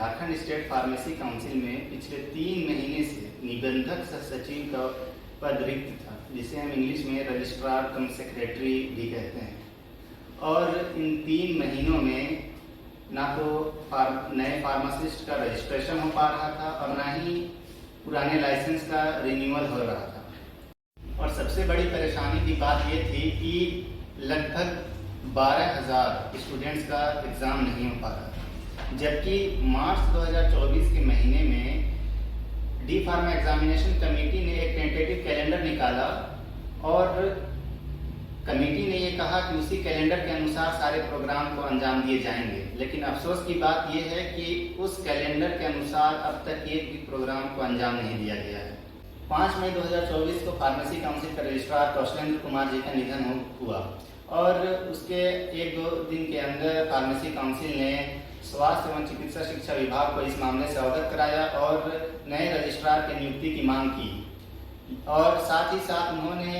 Jharkhand state pharmacy council में पिछले 3 महीने से निबंधक सह सचिव का पद रिक्त था, जिसे हम इंग्लिश में रजिस्ट्रार कम सेक्रेटरी भी कहते हैं। और इन 3 महीनों में ना तो नए फार्मासिस्ट का रजिस्ट्रेशन हो पा रहा था और ना ही पुराने लाइसेंस का रिन्यूअल हो रहा था। और सबसे बड़ी परेशानी की बात ये थी कि लगभग 12,000 स्टूडेंट्स का एग्ज़ाम नहीं हो पा रहा था, जबकि मार्च 2024 के महीने में डी फार्मा एग्जामिनेशन कमेटी ने एक टेंटेटिव कैलेंडर निकाला और कमेटी ने ये कहा कि उसी कैलेंडर के अनुसार सारे प्रोग्राम को अंजाम दिए जाएंगे। लेकिन अफसोस की बात यह है कि उस कैलेंडर के अनुसार अब तक एक भी प्रोग्राम को अंजाम नहीं दिया गया है। 5 मई 2024 को फार्मेसी काउंसिल के रजिस्ट्रार कौशलेंद्र कुमार जी का निधन हुआ और उसके 1-2 दिन के अंदर फार्मेसी काउंसिल ने स्वास्थ्य एवं चिकित्सा शिक्षा विभाग को इस मामले से अवगत कराया और नए रजिस्ट्रार की नियुक्ति की मांग की। और साथ ही साथ उन्होंने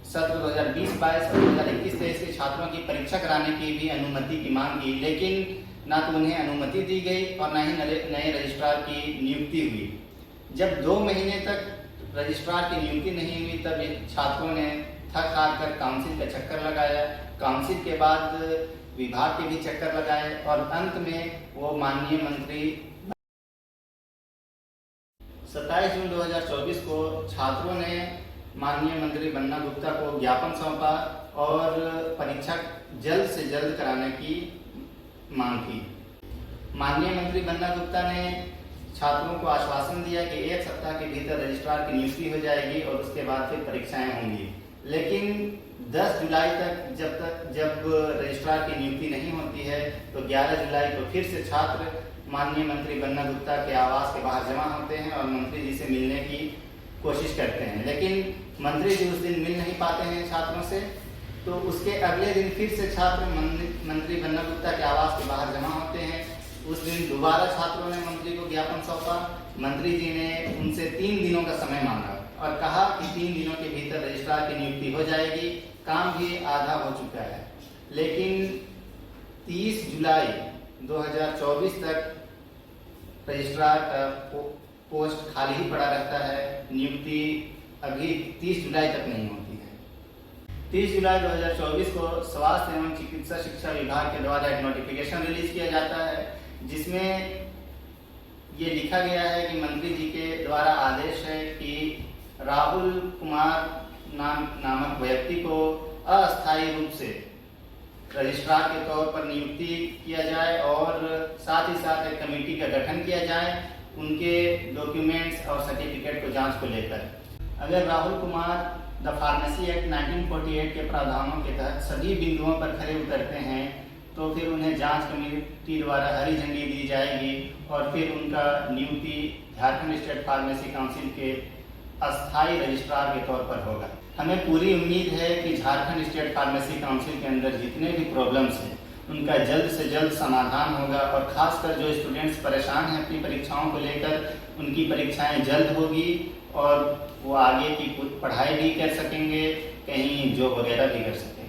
सत्र 2020-22 और 2021-23 के छात्रों की परीक्षा कराने की भी अनुमति की मांग की, लेकिन ना तो उन्हें अनुमति दी गई और ना ही नए रजिस्ट्रार की नियुक्ति हुई। जब 2 महीने तक रजिस्ट्रार की नियुक्ति नहीं हुई तब छात्रों ने थक हार कर काउंसिल का चक्कर लगाया। काउंसिल के बाद विभाग के भी चक्कर लगाए और अंत में वो माननीय मंत्री 27 जून 2024 को छात्रों ने माननीय मंत्री बन्ना गुप्ता को ज्ञापन सौंपा और परीक्षा जल्द से जल्द कराने की मांग की। माननीय मंत्री बन्ना गुप्ता ने छात्रों को आश्वासन दिया कि 1 सप्ताह के भीतर रजिस्ट्रार की नियुक्ति हो जाएगी और उसके बाद फिर परीक्षाएं होंगी। लेकिन 10 जुलाई तक जब रजिस्ट्रार की नियुक्ति नहीं होती है तो 11 जुलाई को फिर से छात्र माननीय मंत्री बन्ना गुप्ता के आवास के बाहर जमा होते हैं और मंत्री जी से मिलने की कोशिश करते हैं। लेकिन मंत्री जी उस दिन मिल नहीं पाते हैं छात्रों से, तो उसके अगले दिन फिर से छात्र मंत्री बन्ना गुप्ता के आवास के बाहर जमा होते हैं। उस दिन दोबारा छात्रों ने मंत्री को ज्ञापन सौंपा। मंत्री जी ने उनसे 3 दिनों का समय मांगा और कहा कि 3 दिनों के भीतर रजिस्ट्रार की नियुक्ति हो जाएगी। काम भी आधा हो चुका है, लेकिन 30 जुलाई 2024 तक रजिस्ट्रार का पोस्ट खाली ही पड़ा रहता है। नियुक्ति अभी 30 जुलाई तक नहीं होती है। 30 जुलाई 2024 को स्वास्थ्य एवं चिकित्सा शिक्षा विभाग के द्वारा एक नोटिफिकेशन रिलीज किया जाता है, जिसमें ये लिखा गया है कि मंत्री जी के द्वारा आदेश है कि राहुल कुमार नामक व्यक्ति को अस्थायी रूप से रजिस्ट्रार के तौर पर नियुक्ति किया जाए और साथ ही साथ एक कमेटी का गठन किया जाए उनके डॉक्यूमेंट्स और सर्टिफिकेट को जांच को लेकर। अगर Rahul Kumar the pharmacy act 1948 के प्रावधानों के तहत सभी बिंदुओं पर खरे उतरते हैं तो फिर उन्हें जांच कमेटी द्वारा हरी झंडी दी जाएगी और फिर उनका नियुक्ति झारखंड स्टेट फार्मेसी काउंसिल के अस्थायी रजिस्ट्रार के तौर पर होगा। हमें पूरी उम्मीद है कि झारखंड स्टेट फार्मेसी काउंसिल के अंदर जितने भी प्रॉब्लम्स हैं उनका जल्द से जल्द समाधान होगा और खासकर जो स्टूडेंट्स परेशान हैं अपनी परीक्षाओं को लेकर, उनकी परीक्षाएं जल्द होगी और वो आगे की पढ़ाई भी कर सकेंगे, कहीं जॉब वगैरह भी कर सकेंगे।